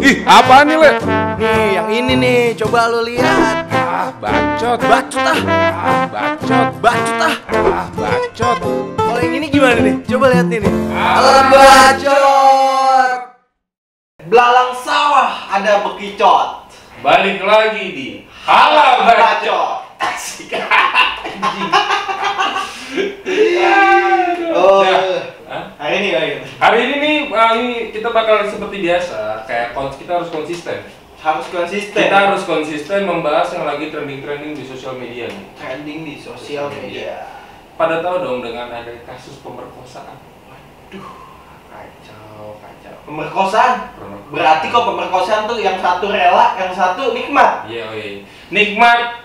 Ih, apaan nih, Le? Nih, yang ini nih, coba lu lihat. Bacot. Bacot ah. Bacot. Bacot ah. Bacot. Kalau yang ini gimana nih? Coba lihat ini. Halo, bacot. Belalang sawah ada bekicot. Balik lagi di Halo Bacot. Asik. Oh. Hari ini. Hari ini nih, ini kita bakal seperti biasa, kayak kita harus konsisten. Harus konsisten. Kita harus konsisten membahas yang lagi trending di sosial media nih. Trending di sosial media. Pada tahu dong dengan ada kasus pemerkosaan. Waduh, kacau. Pemerkosaan? Berarti kok pemerkosaan tuh yang satu rela, yang satu nikmat. Iya, nikmat.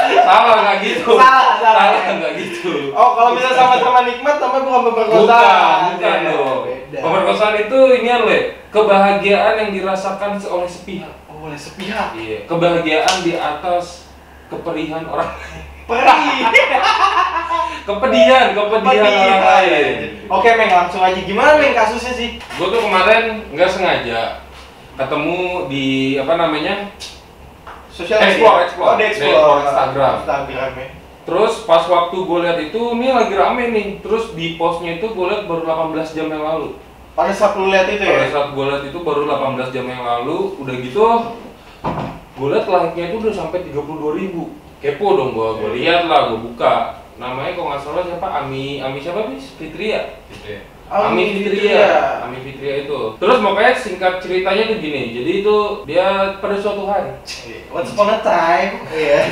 Salah nggak gitu. Salah nggak gitu. Oh, kalau bisa sama-sama nikmat, sama bukan pemerkosaan. Bukan dong. Beda. Pemerkosaan itu inian, Le, kebahagiaan yang dirasakan oleh sepihak. Oh, oleh sepihak. Iya, kebahagiaan di atas keperihan orang lain. Perih. Kepedihan orang lain. Oke, Meng, langsung aja. Gimana, Meng, kasusnya sih? Gue tuh kemarin nggak sengaja ketemu di Sosial Explore. Oh, di Explore. Instagram ya. Terus pas waktu gue lihat itu, ini lagi rame nih. Terus di postnya itu gue lihat baru 18 jam yang lalu. Pada saat lu lihat itu ya? Pada saat gue lihat itu baru 18 jam yang lalu. Udah gitu, gue lihat like-nya itu udah sampai 32.000. Kepo dong gue lihat lah, gue buka. Namanya kalau nggak salah siapa? Ami siapa nih? Fitria. Ami Fitria itu. Terus makanya singkat ceritanya tuh gini. Jadi itu dia pada suatu hari. Once upon a time. Iya.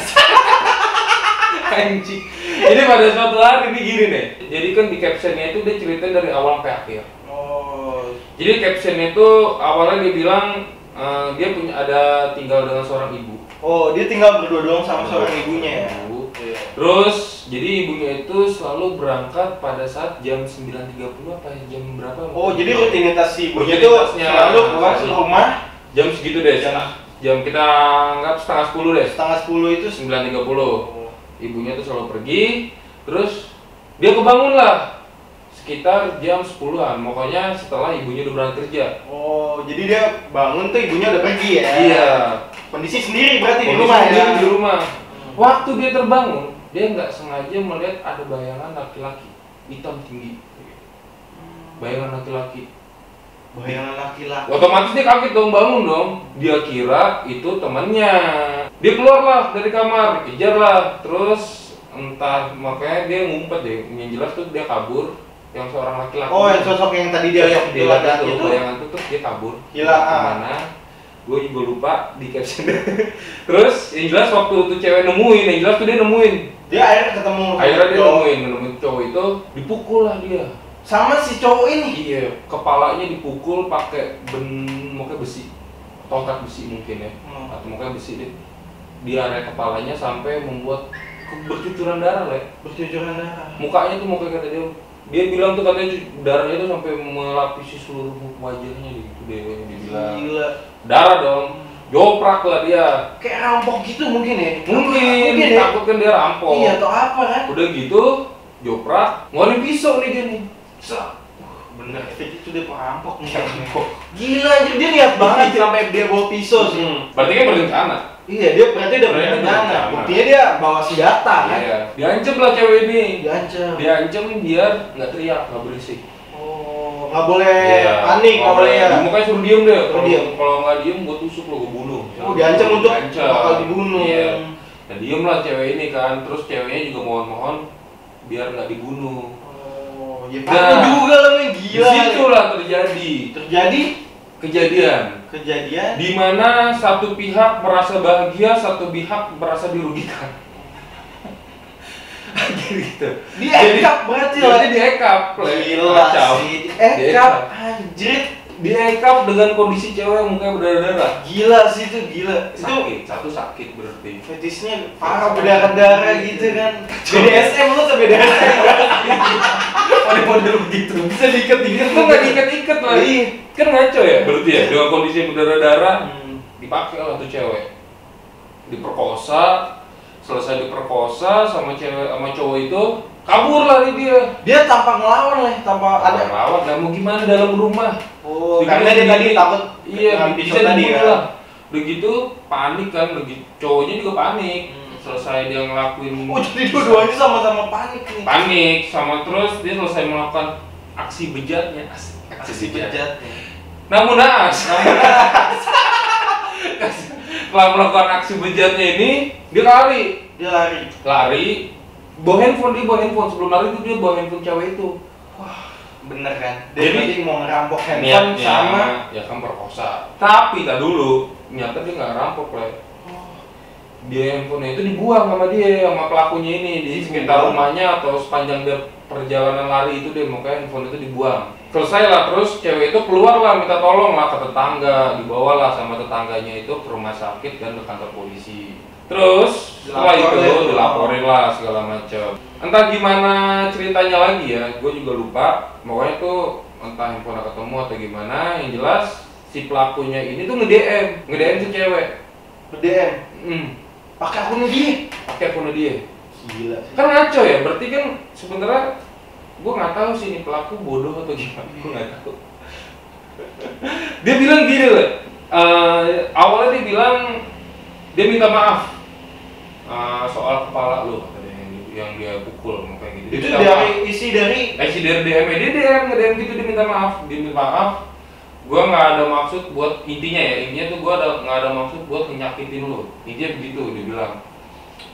Anjing. Jadi pada suatu hari ini gini nih. Jadi kan di captionnya itu dia ceritain dari awal sampai akhir. Oh. Jadi captionnya itu awalnya dia bilang dia tinggal dengan seorang ibu. Oh, dia tinggal berdua doang sama seorang ibunya ya? Iya. Terus, jadi ibunya itu selalu berangkat pada saat jam 9.30 apa jam berapa? Oh, jadi rutinitas si ibunya itu selalu keluar ke rumah jam segitu deh, jam kita anggap setengah 10 deh. Setengah 10 itu 9.30. Ibunya tuh selalu pergi, terus dia kebangun lah sekitar jam 10-an, pokoknya setelah ibunya udah berangkat kerja. Oh, jadi dia bangun tuh ibunya udah pergi ya? Iya. Kondisi sendiri berarti di Kondisi rumah ya? Di rumah. Waktu dia terbangun, dia nggak sengaja melihat ada bayangan laki-laki hitam tinggi. Bayangan laki-laki. Otomatis dia kaget dong, bangun dong. Dia kira itu temannya. Dia keluarlah dari kamar, dikejar lah. Terus entah makanya dia ngumpet deh. Yang jelas tuh dia kabur. Yang seorang laki-laki. Oh, yang sosok yang tadi dia lihat itu bayangan tuh terus dia kabur. Gila. Kemana? Gue juga lupa di caption. Terus yang jelas waktu itu cewek nemuin, yang jelas tuh dia nemuin. Dia akhirnya ketemu. Akhirnya dia nemuin cowok itu, dipukul lah dia. Sama si cowok ini. Iya, kepalanya dipukul pakai besi, tongkat besi mungkin ya, atau mungkin besi deh. Di area kepalanya sampai membuat bercucuran darah lah. Bercucuran darah. Mukanya tuh kata dia bilang tuh katanya darahnya tuh sampai melapisi seluruh wajahnya gitu deh, dia bilang. Gila. Darah dong. Joprak lah dia. Kayak rampok gitu mungkin ya? Mungkin takut kan dia rampok. Iya, atau apa kan? Udah gitu, joprak, ngeluarin pisau nih dia nih. Bener, itu dia perampok nih. Gila anjir, dia niat banget sampai dia bawa pisau sih. Berarti kan berencana. Iya, dia berarti udah berencana. Buktinya dia bawa senjata kan? Iya. Diancam lah cewek ini. Diancam biar nggak teriak, nggak berisik. Oh, nggak boleh panik, nggak boleh ya. Mukanya suruh diem deh. Kalau nggak diem, gue tusuk lo, gue bunuh. Oh, diancam untuk bakal dibunuh. Iya. Nah, diem lah cewek ini kan. Terus ceweknya juga mohon biar nggak dibunuh. Ya juga lah, men, gila. Disitulah terjadi kejadian di mana satu pihak merasa bahagia, satu pihak merasa dirugikan. Gitu. Diekap berarti lah. Jadi diekap. Gila sih. Ekap anjir. Diekap dengan kondisi cewek yang mukanya berdarah-darah. Gila sih itu, gila. Satu sakit berarti. Fetisnya parah, berdarah-darah gitu kan. BDSM lu tuh BDSM. Model begitu. Bisa diikat-ikat. Itu nggak diikat-ikat lagi. Kan ngaco ya berarti ya. Dengan kondisi yang berdarah-darah dipakai lah tuh cewek. Diperkosa. Selesai diperkosa sama cowok itu kabur lari dia. Dia tanpa ngelawan lah, tanpa ada ngelawan, nggak mau gimana dalam rumah. Oh, karena dia tadi takut. Iya, bisa tadi dibunuh ya. lah. Begitu panik kan, begitu cowoknya juga panik. Selesai dia ngelakuin. Oh, jadi dua-duanya sama-sama panik nih. Panik, sama terus dia selesai melakukan aksi bejatnya. Aksi bejat. Namun naas. Setelah melakukan aksi bejatnya ini, dia lari. Bawa handphone sebelum lari itu dia bawa handphone cewek itu. Wah, bener kan? Jadi mau ngerampok handphone sama ya kan perkosa. Tapi tak dulu, ternyata dia nggak ngerampok lah. Dia handphonenya itu dibuang sama pelakunya ini di sekitar rumahnya atau sepanjang dia perjalanan lari itu dia makanya handphone itu dibuang. Selesai lah, terus cewek itu keluar lah minta tolong lah ke tetangga, dibawalah sama tetangganya itu ke rumah sakit dan ke kantor polisi. Terus setelah itu dilaporin lah segala macam. Entah gimana ceritanya lagi ya, gue juga lupa. Pokoknya tuh entah handphone ketemu atau gimana. Yang jelas si pelakunya ini tuh nge-DM si cewek. Nge-DM? Pakai akunnya dia. Gila sih. Kan ngaco ya, berarti kan sebenarnya gue nggak tahu sih ini pelaku bodoh atau gimana, gue nggak tahu. Dia bilang gini loh, awalnya dia bilang dia minta maaf soal kepala lo yang dia pukul kayak gitu. Itu dari isi dari DM nge-DM gitu, dia minta maaf. Gua nggak ada maksud buat intinya tuh gua nggak ada maksud buat nyakitin lo, intinya begitu dia bilang.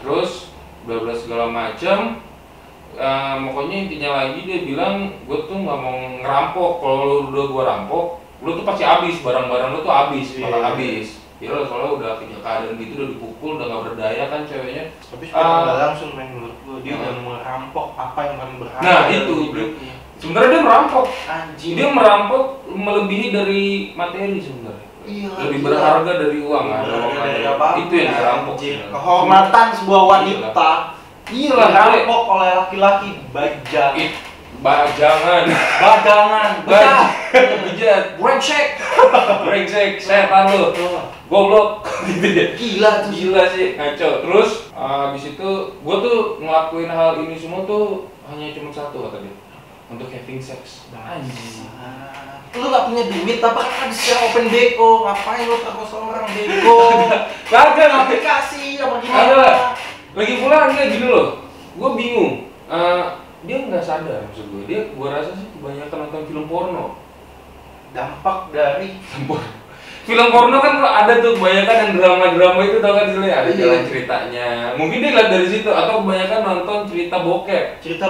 Terus bla bla segala macam. Pokoknya intinya lagi dia bilang gue tuh nggak mau ngerampok, kalau lu udah gua rampok lu tuh pasti habis, barang-barang lu tuh habis, bakal habis. Ya lo soalnya udah keadaan gitu, udah dipukul, udah nggak berdaya kan ceweknya. Tapi nggak langsung menurut gue dia udah merampok apa yang paling berharga. Nah itu sebenarnya dia merampok. Anjing. Dia merampok melebihi dari materi sebenarnya. Iya, lebih berharga dari uang. Itu yang dirampok. Kehormatan sebuah wanita. Iya lah, dirampok oleh laki-laki bajang. Bajangan, bejat, brengsek, setan lu, goblok, gitu ya. Gila sih, ngaco. Terus abis itu, gue tuh ngelakuin hal ini semua tuh hanya cuma satu kata dia, untuk having sex. Anjing. Lu gak punya duit, apa kan bisa open DO, ngapain lu perkosa orang DO? Kagak aplikasi apa gimana? Lagi pula gini loh, gue bingung. Dia nggak sadar maksud gue, rasa sih kebanyakan nonton film porno. Dampak dari film porno kan ada tuh kebanyakan yang drama itu tau kan ada jalan ceritanya. Mungkin dia lihat dari situ atau kebanyakan nonton cerita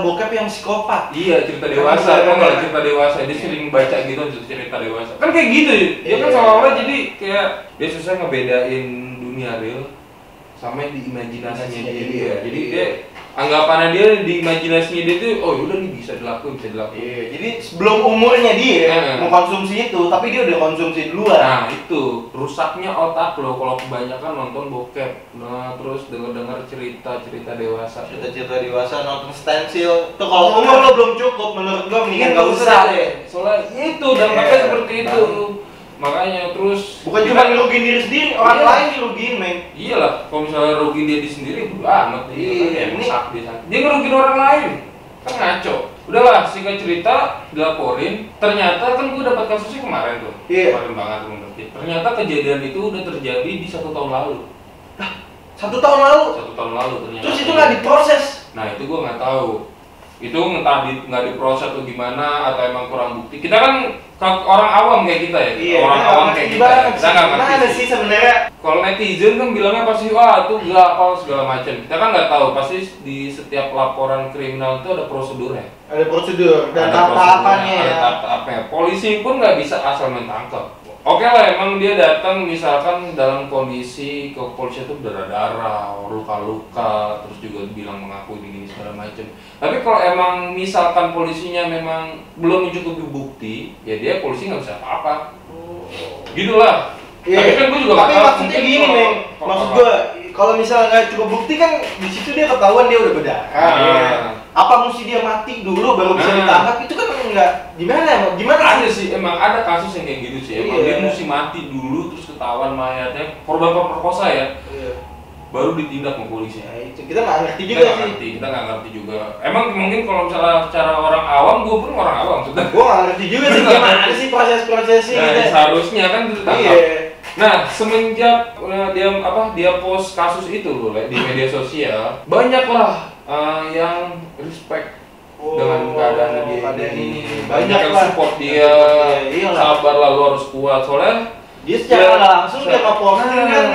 bokep yang psikopat. Iya, cerita dewasa. Kalau cerita dewasa dia sering baca gitu cerita dewasa. Kan kayak gitu ya. Dia kan seolah-olah jadi kayak dia susah ngebedain dunia real sama di imajinasinya dia. Jadi dia anggapannya dia di imajinasinya dia tuh oh yaudah nih bisa dilakuin. Iya, jadi sebelum umurnya dia mengkonsumsi itu, tapi dia udah konsumsi duluan. Nah itu rusaknya otak lo kalau kebanyakan nonton bokep. Nah terus dengar cerita dewasa. Cerita dewasa nonton stensil. Tuh kalau umur lo belum cukup, menurut gua mendingan nggak usah deh. Soalnya itu dampaknya seperti itu. Makanya terus bukan cuma ngerugiin diri sendiri, orang lain dirugiin, men. Iyalah, kalau misalnya rugiin dia di sendiri bodo amat. Iya, dia ngerugiin orang lain. Kan ngaco. Udahlah, singkat cerita dilaporin. Ternyata kan gue dapat kasusnya kemarin tuh. Kemarin banget menurut. Ternyata kejadian itu udah terjadi di 1 tahun lalu. 1 tahun lalu? 1 tahun lalu ternyata. Terus itu nggak diproses? Nah itu gue nggak tahu. Itu entah nggak diproses atau gimana atau emang kurang bukti. Kita kan orang awam kayak kita ya. Iya, orang awam kayak kita. Kita nggak ngerti. Ada sih sebenarnya. Kalau netizen kan bilangnya pasti wah itu apa segala macam. Kita kan nggak tahu pasti di setiap laporan kriminal itu ada prosedurnya. Ada prosedur dan tahap-tahapannya ya. Ada tahap-tahapnya. Polisi pun nggak bisa asal main tangkap. Oke lah, emang dia datang misalkan dalam kondisi ke polisi itu berdarah, luka-luka, terus juga bilang mengaku ini segala macam. Tapi kalau emang misalkan polisinya memang belum mencukupi bukti, ya dia polisi nggak bisa apa-apa. Gitulah. Iya. Tapi kan gue juga tapi maksudnya gini, Meng. Maksud gue, kalau misalnya nggak cukup bukti kan di situ dia ketahuan dia udah berdarah. Apa mesti dia mati dulu baru bisa ditangkap? Itu kan nggak gimana ada sih emang ada kasus yang kayak gitu sih. Emang dia mesti mati dulu terus ketahuan mayatnya korban pemerkosa ya. baru ditindak sama polisi. Ya, itu kita nggak ngerti Kita juga nggak sih. ngerti, kita nggak ngerti juga. Emang mungkin kalau misalnya secara orang awam, gue pun orang awam sudah. Gua nggak ngerti juga sih gimana sih proses-prosesnya. Nah, gitu. seharusnya kan ditangkap. Iya. Nah, semenjak dia post kasus itu loh di media sosial, banyaklah yang respect dengan keadaan dia ini. Banyak yang support dia. Sabar lah, lu harus kuat. Soalnya dia secara nggak langsung dia nge-posting kan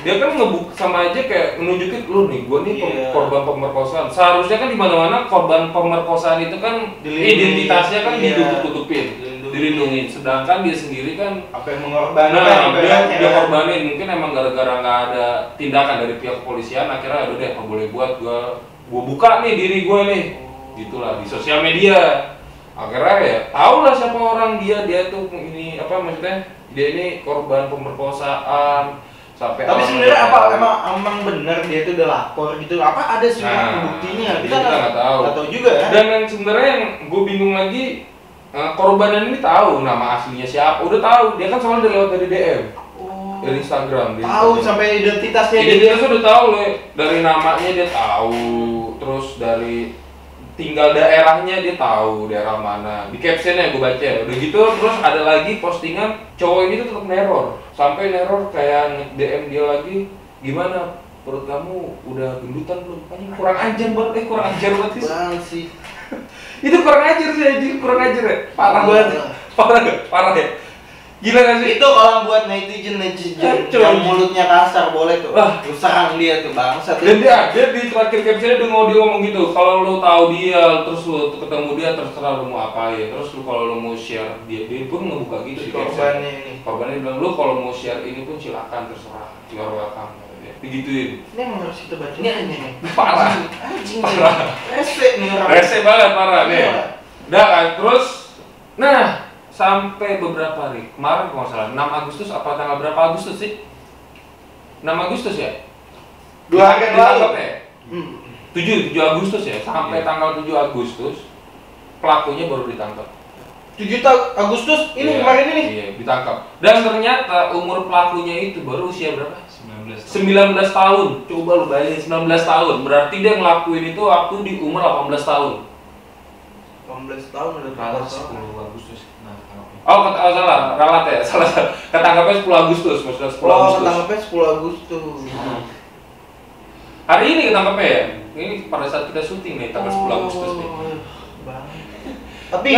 dia kan sama aja kayak menunjukin lu nih, gua nih korban pemerkosaan. Seharusnya kan di mana-mana korban pemerkosaan itu kan identitasnya kan ditutup-tutupin, dilindungi. Sedangkan dia sendiri kan apa yang mengorbankan, dia korbanin mungkin emang gara-gara nggak ada tindakan dari pihak kepolisian, akhirnya udah deh nggak boleh buat gua buka nih diri gua nih, gitulah di sosial media. Akhirnya ya tau lah siapa orang dia tuh ini apa maksudnya dia ini korban pemerkosaan sampai. Tapi sebenarnya apa emang bener dia itu udah lapor gitu? Apa ada semua buktinya? Kita nggak tahu juga ya. Dan yang sebenarnya yang gue bingung lagi, korban ini tahu nama aslinya siapa, udah tahu dia kan soalnya lewat dari DM, dari Instagram. Tahu sampai identitasnya udah tahu dari namanya dia tahu, terus dari tinggal daerahnya dia tahu daerah mana. Di captionnya gue baca udah gitu, terus ada lagi postingan cowok ini tuh tetap neror, sampai neror kayak DM dia lagi, gimana perut kamu udah gendutan belum? Anjing kurang ajar banget sih. Itu kurang ajar sih anjing, kurang ajar ya. Parah ya. Gila gak sih? Itu kalau buat netizen yang mulutnya kasar boleh tuh. Lu serang dia tuh bangsat. Dan dia di terakhir captionnya dia ngomong gitu, kalau lu tahu dia, terus lu ketemu dia terserah lu mau apa ya. Terus lu kalau lu mau share dia pun ngebuka gitu di caption. Korbannya bilang lu kalau mau share ini pun silakan terserah, you are welcome. Digituin. Ini emang harus kita baca. Ini parah. Rese banget parah nih. Udah kan, terus nah sampai beberapa hari kemarin kalau nggak salah 6 Agustus apa tanggal berapa Agustus sih? 6 Agustus ya? 2 hari lalu ya? 7 Agustus ya? Sampai tanggal 7 Agustus pelakunya baru ditangkap. 7 Agustus ini kemarin ini? Iya, ditangkap. Dan ternyata umur pelakunya itu baru usia berapa? 19 tahun. Coba lu bayangin 19 tahun. Berarti dia ngelakuin itu waktu di umur 18 tahun. 18 tahun udah Ralat 10 Agustus. Salah, ralat ya. Salah. Ketangkapnya 10 Agustus, maksudnya 10 Agustus. Ketangkapnya 10 Agustus. Hari ini ketangkapnya ya? Ini pada saat kita syuting nih, tanggal 10 Agustus nih. Tapi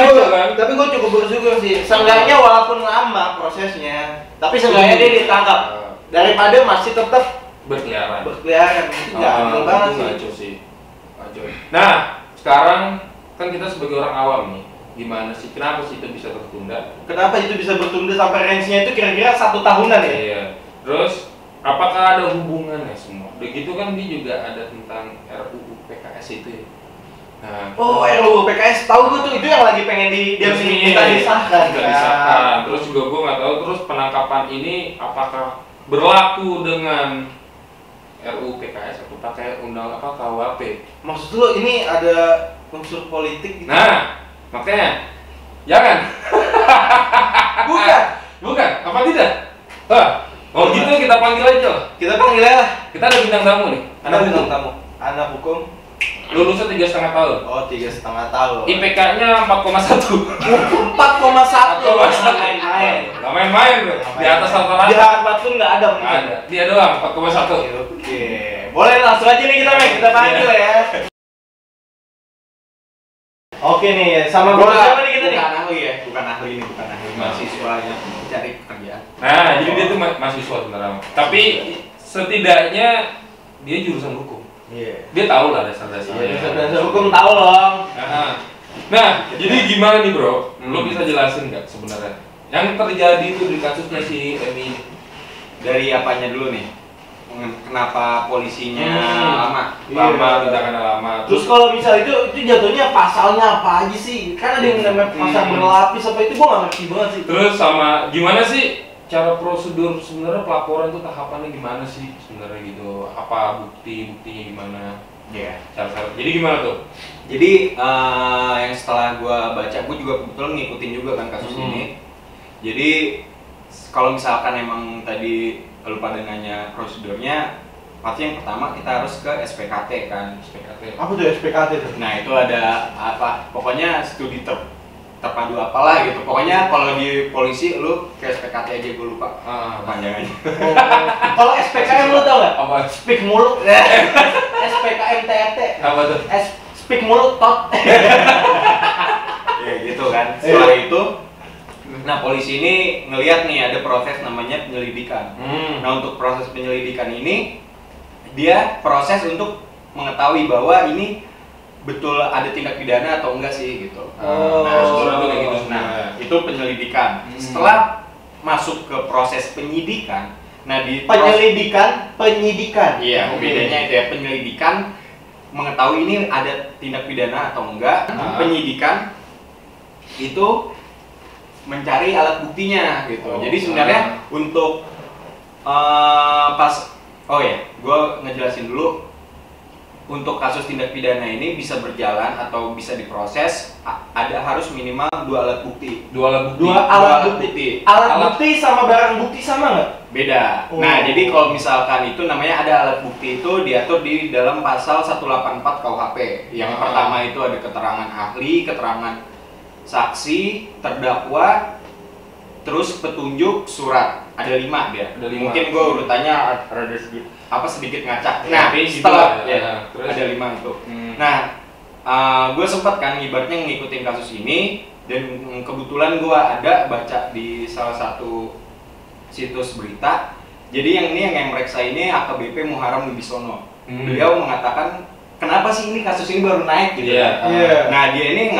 gue cukup bersyukur sih. Seenggaknya walaupun lama prosesnya, tapi seenggaknya dia ditangkap. Daripada masih tetap berkeliaran. Enggak adil banget sih. Nah, sekarang kan kita sebagai orang awam nih, gimana sih? Kenapa sih itu bisa tertunda? Kenapa itu bisa bertunda sampai range-nya itu kira-kira 1 tahunan ya? Iya. Terus apakah ada hubungannya semua? Begitu kan dia juga ada tentang RUU PKS itu ya. Nah, RUU PKS tahu gue tuh itu yang lagi pengen minta disahkan. Terus juga gue nggak tahu terus penangkapan ini apakah berlaku dengan RUU PKS atau pakai undang KUHP? Maksud lo ini ada unsur politik gitu? Nah, makanya jangan. Bukan. Apa tidak? Oh gitu kita panggil aja lah. Kita panggil lah. Kita ada bintang tamu nih. Anak hukum. Lulusnya 3,5 tahun. Oh, 3,5 tahun. IPK-nya 4,1. 4,1. Gak main-main. Di atas rata-rata. Di Harvard pun nggak ada. Ada. Dia doang 4,1. Oke. Boleh langsung aja nih kita panggil ya. Oke nih, sama gue siapa nih kita nih? Bukan ahli, mahasiswanya cari pekerjaan. Nah, jadi dia tuh mahasiswa sebenarnya. Tapi setidaknya dia jurusan hukum. Iya. Dia tahu lah dasar-dasarnya. Dasar hukum tahu loh. Nah, jadi gimana nih bro? Lo bisa jelasin nggak sebenarnya yang terjadi itu di kasusnya si Emi? Dari apanya dulu nih? Kenapa polisinya lama tindakannya lama? Terus kalau misal itu jatuhnya pasalnya apa aja sih? Kan ada yang namanya pasal berlapis apa itu gua nggak ngerti banget sih. Terus sama gimana sih cara prosedur sebenarnya pelaporan tuh tahapannya gimana sih sebenarnya gitu? Apa buktinya gimana? Iya. Jadi gimana tuh? Jadi yang setelah gua baca, gua juga kebetulan ngikutin juga kan kasus ini. Jadi kalau misalkan emang tadi lu pada nanya prosedurnya, Pasti yang pertama kita harus ke SPKT kan. SPKT. Apa tuh SPKT tuh? Nah itu ada apa? Pokoknya studi terpadu apalah gitu. Pokoknya kalau di polisi lu ke SPKT aja, gue lupa panjangannya. Oh. Kalau SPKM lu tau gak? Apa? Speak mulut. SPKM TRT. Apa tuh? Speak mulut tot. Ya gitu kan. Setelah itu, nah polisi ini ngelihat nih ada proses namanya penyelidikan. Nah untuk proses penyelidikan ini dia proses untuk mengetahui bahwa ini betul ada tindak pidana atau enggak sih gitu. Nah, itu penyelidikan. Setelah masuk ke proses penyidikan, nah di penyidikan. Iya, bedanya itu ya, penyelidikan mengetahui ini ada tindak pidana atau enggak. Penyidikan itu mencari alat buktinya gitu. Jadi sebenarnya untuk gue ngejelasin dulu. Untuk kasus tindak pidana ini bisa berjalan atau bisa diproses, harus minimal 2 alat bukti. Alat bukti sama barang bukti sama nggak? Beda. Nah, jadi kalau misalkan itu namanya ada alat bukti itu diatur di dalam pasal 184 KUHP. Yang pertama itu ada keterangan ahli, keterangan saksi, terdakwa, terus petunjuk, surat. Ada 5 dia. Mungkin gue urutannya ada sedikit ngacak. Nah, setelah ada 5 itu. Nah, gue sempat kan ibaratnya ngikutin kasus ini, dan kebetulan gue ada baca di salah satu situs berita. Jadi yang meriksa ini AKBP Muharram Wibisono. Beliau mengatakan, kenapa sih ini kasus ini baru naik gitu. Nah, dia ini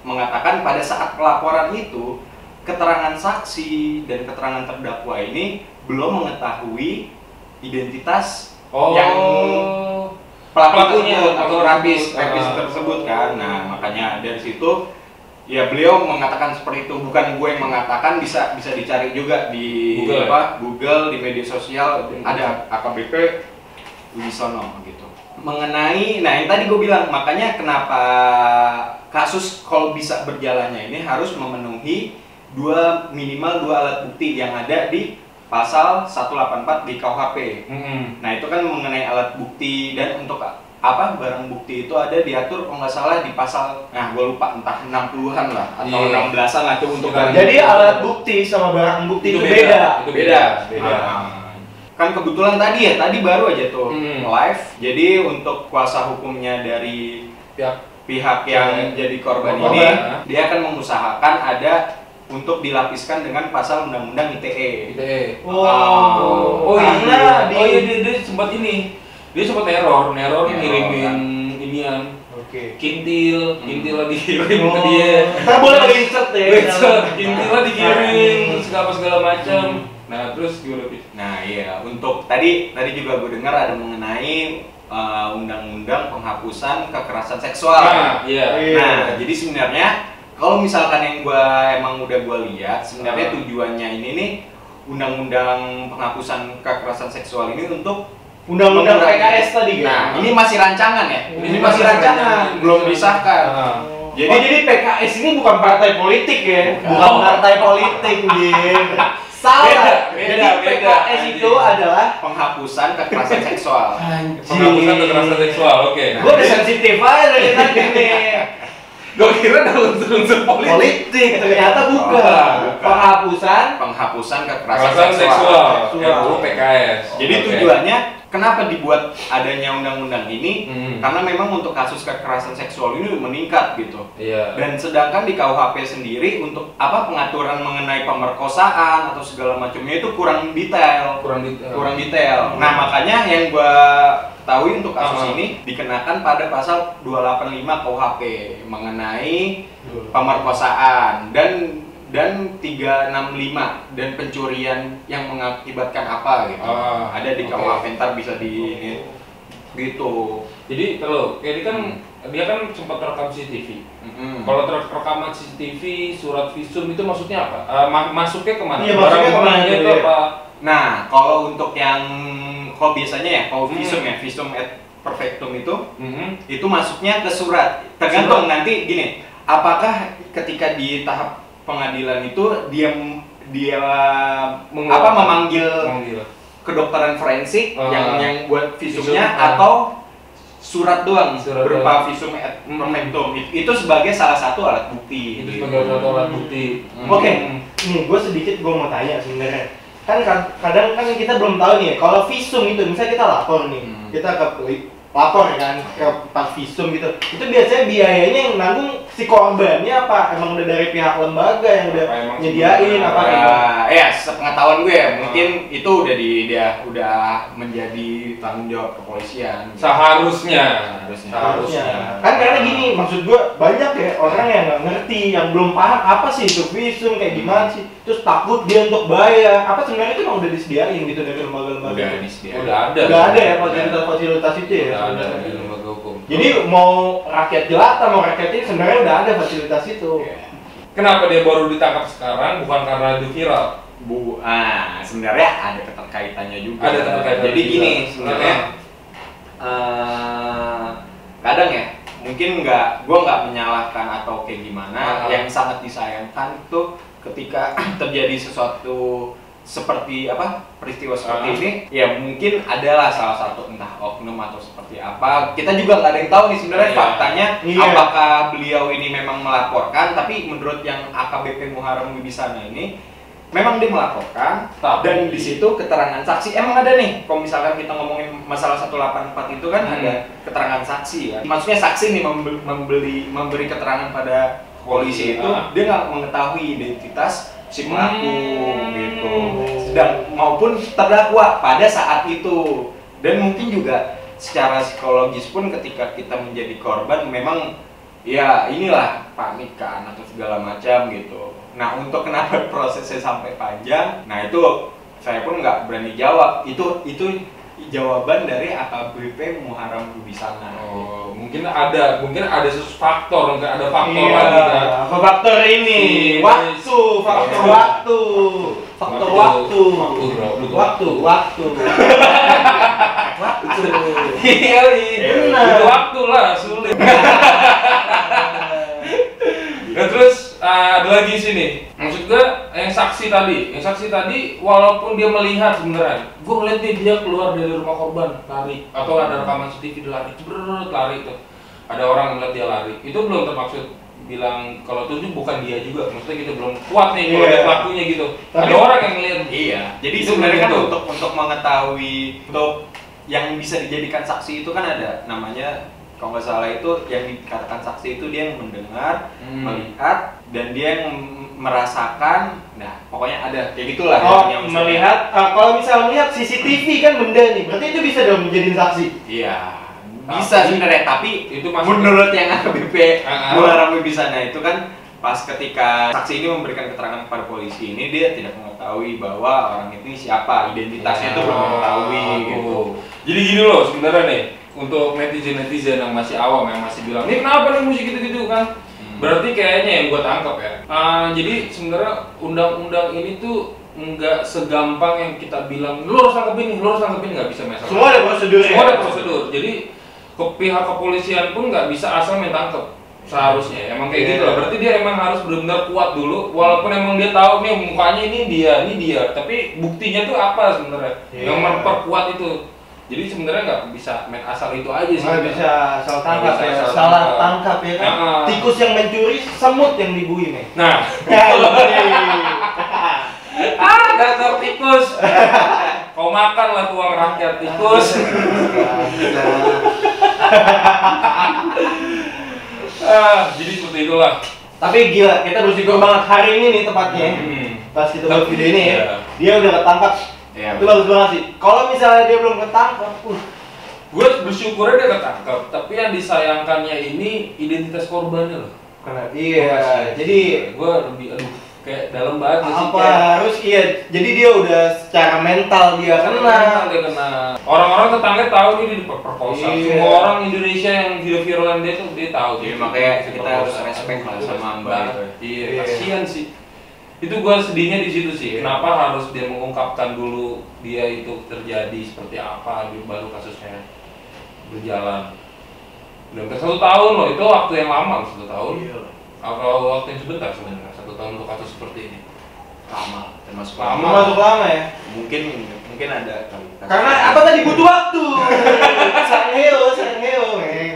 mengatakan pada saat pelaporan itu keterangan saksi dan keterangan terdakwa ini belum mengetahui identitas yang pelakunya atau rapis tersebut kan. Nah, makanya dari situ ya beliau mengatakan seperti itu. Bukan gue yang mengatakan, bisa dicari juga di Google, di media sosial ada AKBP Wibisono gitu. Mengenai yang tadi gue bilang, makanya kenapa kasus kalau bisa berjalannya ini harus memenuhi minimal 2 alat bukti yang ada di pasal 184 di KUHP. Nah, itu kan mengenai alat bukti, dan untuk barang bukti itu ada diatur kalau nggak salah di pasal, gue lupa, entah 60-an lah atau 16-an lah itu untuk jadi alat bukti sama barang bukti itu beda. Kan kebetulan tadi baru aja tuh live. Jadi untuk kuasa hukumnya dari pihak yang jadi korban ini, dia akan mengusahakan ada untuk dilapiskan dengan pasal undang-undang ITE. Dia sempat neror ngirimin inian. Kintil lah dikirim ke dia. Kita boleh insert ya. Kintil lah dikirim segala macam. Nah, terus gimana, Pis? Nah, iya, untuk tadi juga gue dengar ada mengenai undang-undang penghapusan kekerasan seksual. Nah, jadi sebenarnya kalau misalkan yang udah gue lihat, sebenarnya tujuannya ini nih, undang-undang penghapusan kekerasan seksual ini untuk undang-undang PKS tadi kan? Nah, ini masih rancangan ya? Ini masih rancangan, belum disahkan. Jadi PKS ini bukan partai politik ya? Bukan partai politik, salah. Jadi PKS itu adalah penghapusan kekerasan seksual. Penghapusan kekerasan seksual, oke. Gue udah sensitif aja dari tadi nih. Gue kira ada unsur-unsur politik, ternyata bukan. Penghapusan kekerasan seksual. RUU PKS. Jadi tujuannya kenapa dibuat adanya undang-undang ini? Karena memang untuk kasus kekerasan seksual ini meningkat gitu. Dan sedangkan di KUHP sendiri untuk pengaturan mengenai pemerkosaan atau segala macamnya itu kurang detail. Nah, makanya yang gua ketahui untuk kasus ini dikenakan pada pasal 285 KUHP mengenai pemerkosaan dan 365 dan pencurian yang mengakibatkan apa gitu. Ada di KUHP, ntar bisa gitu. Jadi kalau ini kan dia kan sempat rekam CCTV. Kalau rekaman CCTV, surat visum itu maksudnya apa? Masuknya kemana? Masuknya kemana itu apa? Nah, kalau untuk yang biasanya ya, kalau visum et perfectum itu masuknya ke surat. Tergantung nanti gini, apakah ketika di tahap pengadilan itu dia memanggil kedokteran forensik yang buat visumnya Visum, atau surat doang berupa doang. visum et perfectum. Itu sebagai salah satu alat bukti. Itu sebagai satu alat bukti. Oke, nih gue sedikit mau tanya sebenarnya. Kan kadang kan kita belum tahu nih, kalau visum itu, misalnya kita lapor nih, kita lapor kan ke pas visum gitu, itu biasanya biayanya yang nanggung si korbannya apa emang udah dari pihak lembaga yang udah nyediain apa ya sepengetahuan gue ya mungkin itu udah menjadi tanggung jawab kepolisian. Seharusnya. Kan karena gini, maksud gue banyak ya orang yang nggak ngerti, yang belum paham apa sih itu visum kayak gimana sih, terus takut dia untuk bayar. Apa sebenarnya itu emang udah disediain gitu dari lembaga-lembaga? Udah disediain. Udah ada Ya fasilitas itu ya. Ada di lembaga hukum. Jadi mau rakyat jelata mau rakyat ini sebenarnya udah ada fasilitas itu. Kenapa dia baru ditangkap sekarang? Bukan karena itu viral. Sebenarnya ada keterkaitannya juga. Ada keterkaitan. Jadi juga. gini sebenarnya kadang ya mungkin gue nggak menyalahkan atau kayak gimana. Yang sangat disayangkan itu ketika terjadi sesuatu seperti peristiwa seperti ini, ya mungkin adalah salah satu entah oknum atau seperti apa, kita juga nggak ada yang tahu nih sebenarnya faktanya apakah beliau ini memang melaporkan. Tapi menurut yang AKBP Muharram Wibisana ini memang dia melaporkan, dan di situ keterangan saksi emang ada nih. Kalau misalkan kita ngomongin masalah 184 itu kan ada keterangan saksi ya, maksudnya saksi nih memberi keterangan pada polisi itu dia nggak mengetahui identitas si pelaku gitu, sedang maupun terdakwa pada saat itu. Dan mungkin juga secara psikologis pun ketika kita menjadi korban memang ya inilah panik kan atau segala macam gitu. Nah untuk kenapa prosesnya sampai panjang, nah itu saya pun nggak berani jawab. Itu jawaban dari AKBP Muharram Wibisana. Mungkin ada sesuatu faktor, ada faktor lagi kan. Apa faktor ini? Faktor waktu. Iya, itu waktu lah sulit. Nah terus ada lagi sini. Maksud gue yang saksi tadi walaupun dia melihat sebenarnya, gue ngeliat dia keluar dari rumah korban lari, atau ada rekaman CCTV dia lari tuh. Ada orang ngeliat dia lari. Itu belum termaksud bilang kalau itu bukan dia juga. Maksudnya kita belum kuat nih kalau dia pelakunya gitu. Ada orang yang ngeliat. Iya. Jadi sebenarnya kan untuk mengetahui, untuk yang bisa dijadikan saksi itu kan ada namanya, kalau nggak salah itu yang dikatakan saksi itu dia yang mendengar, melihat, dan dia yang merasakan. Nah pokoknya ada kayak gitulah. Melihat, kalau misalnya melihat CCTV kan benda nih, berarti itu bisa dong menjadi saksi? Iya, bisa sebenarnya. Tapi itu menurut yang AKBP Muharram Wibisana itu kan pas ketika saksi ini memberikan keterangan kepada polisi ini, dia tidak mengetahui bahwa orang itu siapa, identitasnya itu belum mengetahui gitu. Jadi gini loh sebenarnya nih, untuk netizen yang masih awam, yang masih bilang ini kenapa nih musik gitu kan, berarti kayaknya yang gue tangkap ya. Jadi sebenarnya undang-undang ini tuh nggak segampang yang kita bilang lu harus tangkap ini, nggak bisa masalah. Semua ada prosedur. Jadi pihak kepolisian pun nggak bisa asal main tangkap. Seharusnya emang kayak gitu lah. Berarti dia emang harus benar-benar kuat dulu, walaupun emang dia tahu nih mukanya ini dia, tapi buktinya tuh apa sebenarnya yang memperkuat itu. Jadi sebenarnya nggak bisa main asal itu aja sih. Nggak bisa salah tangkap ya kan. Tikus yang mencuri, semut yang dibui nih. Nah, dasar tikus. Kau makan lah uang rakyat tikus. Jadi seperti itulah. Tapi gila, kita bersyukur banget hari ini nih tepatnya. Pas kita buat video ini ya, dia udah ketangkap. Itu bagus banget sih. Kalau misalnya dia belum ketangkap, gue bersyukurnya dia ketangkap. Tapi yang disayangkannya ini identitas korbannya loh. Karena jadi gue lebih kayak dalam banget sih. Harus jadi dia udah secara mental dia kena. Orang-orang tetangga tahu dia diperkosa. Semua orang Indonesia yang video-viralan dia tuh dia tahu. Jadi makanya kita harus respect lah sama Mbak. Iya, kasihan sih. Itu gua sedihnya di situ sih. Kenapa harus dia mengungkapkan dulu dia itu terjadi seperti apa, baru kasusnya berjalan. Udah 1 tahun loh, itu waktu yang lama 1 tahun. Kalau waktu yang sebentar sebenarnya 1 tahun untuk kasus seperti ini. Lama, termasuk lama ya. Mungkin Mungkin ada kali. Karena apa tadi butuh waktu. Sarangeo, meng.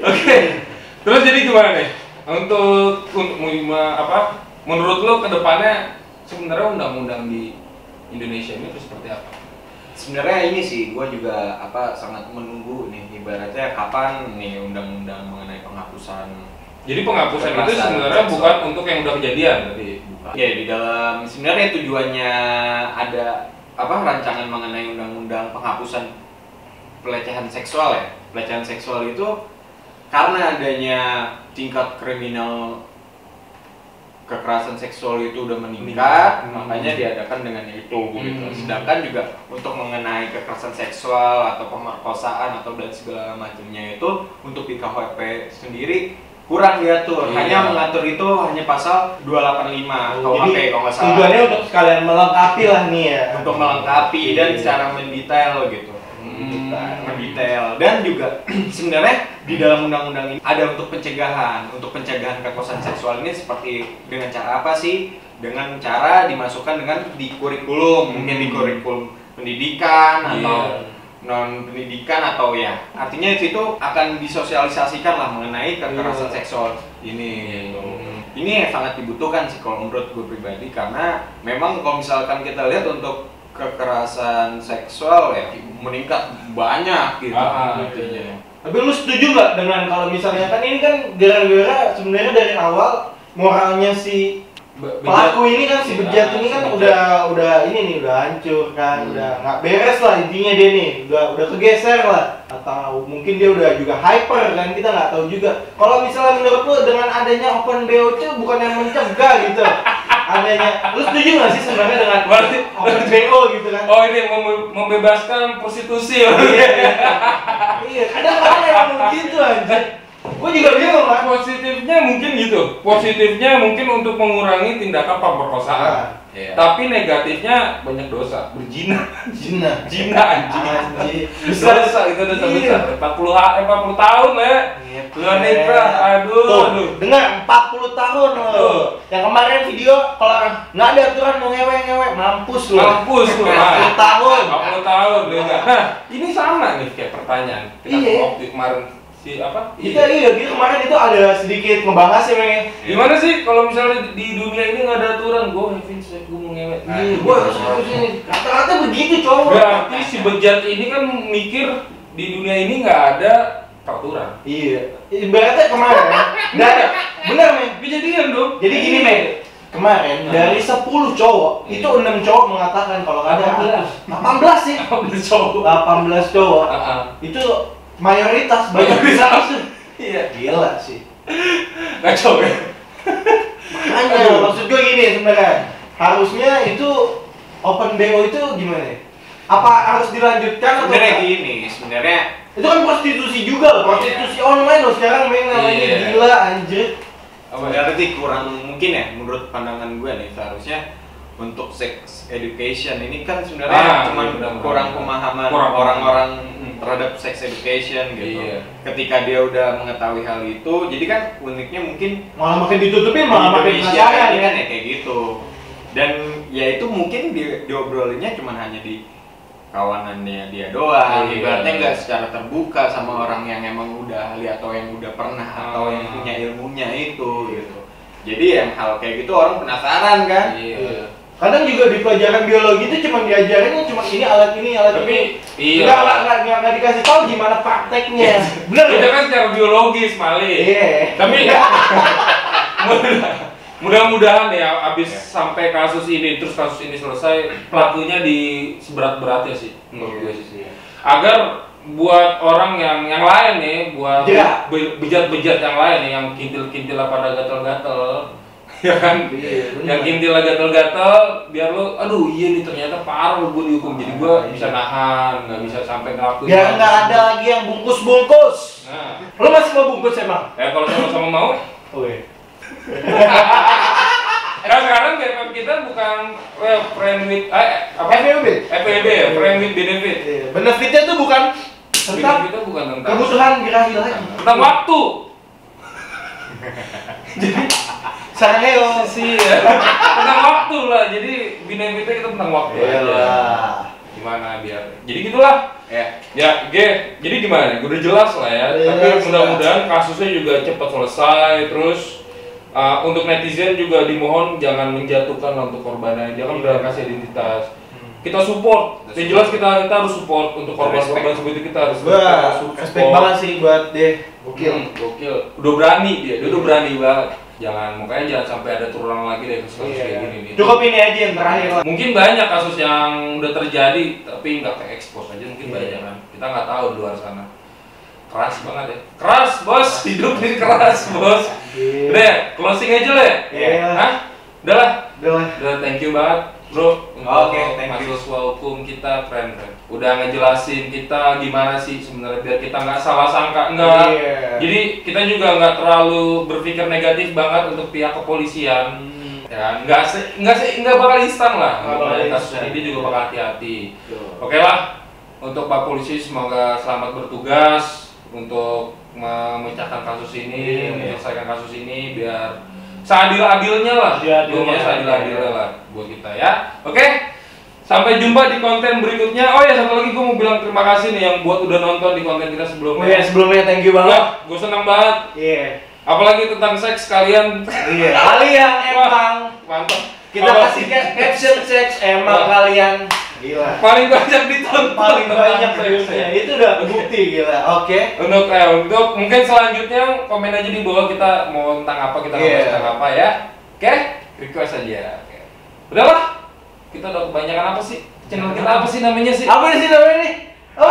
Oke. Terus jadi gimana nih? Untuk apa? Menurut lo ke depannya sebenarnya undang-undang di Indonesia ini terus seperti apa? Sebenarnya ini sih, gue juga sangat menunggu nih, ibaratnya kapan nih undang-undang mengenai penghapusan. Jadi penghapusan itu kekerasan sebenarnya seksual. bukan untuk yang udah kejadian, tapi bukan. Ya, di dalam sebenarnya tujuannya ada rancangan mengenai undang-undang penghapusan pelecehan seksual ya. Pelecehan seksual itu karena adanya tingkat kriminal kekerasan seksual itu udah meningkat, makanya diadakan dengan itu gitu. Sedangkan juga untuk mengenai kekerasan seksual atau pemerkosaan atau dan segala macamnya itu untuk di KUHP sendiri kurang diatur. Hanya mengatur itu hanya pasal 285 KUHP kalau nggak salah. Tujuannya untuk sekalian melengkapi lah nih ya. Untuk melengkapi dan secara mendetail gitu. Mendetail dan juga sebenarnya di dalam undang-undang ini ada untuk pencegahan kekerasan seksual ini seperti dengan cara apa sih? Dengan cara dimasukkan dengan di kurikulum, mungkin di kurikulum pendidikan atau non pendidikan atau ya artinya itu akan disosialisasikan lah mengenai kekerasan seksual ini. Ini sangat dibutuhkan sih kalau menurut gue pribadi karena memang kalau misalkan kita lihat untuk kekerasan seksual ya meningkat banyak gitu. Tapi lu setuju nggak dengan kalau misalnya kan ini kan gara-gara sebenarnya dari awal moralnya si pelaku ini kan si bejat ini kan udah ini nih udah hancur kan, udah nggak beres lah intinya dia nih, udah kegeser lah atau mungkin dia udah juga hyper kan, kita nggak tahu juga. Kalau misalnya menurut lu dengan adanya open BO itu bukan yang mencegah gitu adanya, lu setuju nggak sih sebenarnya dengan open BO gitu kan? Oh ini membebaskan prostitusi. Iya, kadang orang yang begitu aja. Gue juga bingung kan. Positifnya mungkin gitu. Positifnya mungkin untuk mengurangi tindakan pemerkosaan. Tapi negatifnya banyak dosa. Berzina. Zina anjing. Dosa itu dosa besar. 40 tahun lah. Luar nikah. Aduh. Dengar 40 tahun loh. Yang kemarin video kalau nggak ada aturan mau ngewe mampus loh. 40 tahun. 40 tahun. Nah, ini sama nih kayak pertanyaan. Kita waktu kemarin kita kemarin itu ada sedikit ngebahas ya Meng. Gimana sih kalau misalnya di dunia ini nggak ada aturan, gue having sex, gue mau ngewek. Gue harus ini. Kata-kata begitu cowok. Berarti si bejat ini kan mikir di dunia ini nggak ada peraturan. Iya. Ibaratnya kemarin, bener Meng. Kejadian dong. Jadi gini Meng. Kemarin dari 10 cowok itu 6 cowok mengatakan kalau ada 18 sih. 18 cowok. Itu mayoritas banyak bisa itu. Iya, gila sih. Ngaco ya. Makanya maksud gue gini sebenarnya. Harusnya itu open BO itu gimana ya? Apa harus dilanjutkan atau sebenarnya gini, sebenarnya itu kan prostitusi juga, prostitusi online loh sekarang Meng namanya. Gila anjir. Berarti kurang mungkin ya menurut pandangan gue nih seharusnya untuk sex education ini kan sebenarnya cuma kurang pemahaman orang-orang terhadap sex education gitu. Ketika dia udah mengetahui hal itu, jadi kan uniknya mungkin malah makin ditutupin, malah makin penasaran kan ya kayak gitu. Dan ya itu mungkin diobrolinnya cuma hanya di kawanannya dia doang. Ibaratnya nggak secara terbuka sama orang yang emang udah ahli atau yang udah pernah atau yang punya ilmunya itu gitu. Jadi yang hal kayak gitu orang penasaran kan? Kadang juga di pelajaran biologi itu cuma diajarin cuma ini alat ini. Nggak dikasih tahu gimana prakteknya. Bener. Itu kan secara biologis Mali. Tapi mudah-mudahan ya abis sampai kasus ini terus kasus ini selesai pelakunya di seberat-beratnya sih menurut gue sih. Agar buat orang yang lain nih, buat bejat-bejat yang lain nih yang kintil-kintil pada gatel-gatel. Ya kan, yang kintil gatel-gatel biar lo, aduh iya nih ternyata parah lo gue dihukum, jadi gue bisa nahan, nggak bisa sampai ngelakuin. Biar nggak ada lagi yang bungkus-bungkus. Lo masih mau bungkus emang? Ya kalau sama-sama mau. Nah sekarang BFF kita bukan friend with FWB ya, friend with benefit. Benefitnya tuh bukan tentang kebutuhan birahi lagi, tentang waktu. Jadi Sarheo. sih ya. Tentang waktu lah. Jadi bina-bina kita tentang waktu aja. Iyalah. Gimana biar. Jadi gitulah. Ya, jadi gimana nih? Udah jelas lah ya. Udah Tapi jelas mudah-mudahan kasusnya juga cepat selesai. Terus untuk netizen juga dimohon jangan menjatuhkan lah untuk korbannya. Dia kan udah kasih identitas. Kita support. Yang jelas kita harus support untuk korban-korban seperti itu, kita harus Respect banget sih buat dia. Gokil. Udah berani dia udah berani banget. Makanya jangan sampai ada terulang lagi deh kasus kayak gini nih. Cukup ini aja yang terakhir lah. Mungkin banyak kasus yang udah terjadi tapi nggak ke-expose aja, mungkin banyak kan. Kita nggak tahu di luar sana. Keras banget ya. Keras, Bos. Hidup ini keras, Bos. Udah ya, closing aja lah ya? Iya. Hah? Udah, thank you banget, Bro. Oke, thank you. Mahasiswa hukum kita keren. Udah ngejelasin kita gimana sih sebenarnya biar kita nggak salah sangka. Enggak. Jadi kita juga nggak terlalu berpikir negatif banget untuk pihak kepolisian. Ya, nggak bakal instan lah. Untuk kasus ini juga bakal hati-hati. Oke lah, untuk Pak Polisi semoga selamat bertugas untuk memecahkan kasus ini, menyelesaikan kasus ini biar seadil-adilnya lah. Seadil-adilnya lah buat kita ya. Oke. Sampai jumpa di konten berikutnya. Oh ya, satu lagi gue mau bilang terima kasih nih yang buat udah nonton di konten kita sebelumnya. Oh ya, sebelumnya thank you banget. Gue senang banget. Iya. Apalagi tentang seks kalian. Iya. Kalian emang mantap. kita kasih caption seks emang kalian gila. Paling banyak ditonton. Paling banyak tentang seks, viewsnya. Itu udah bukti gila. Oke. Untuk mungkin selanjutnya komen aja di bawah kita mau tentang apa, kita ngomong tentang apa ya. Oke? Request aja. Oke. Udahlah. Kita udah kebanyakan apa sih? Channel kita apa sih namanya sih? Apa sih namanya nih? Oh,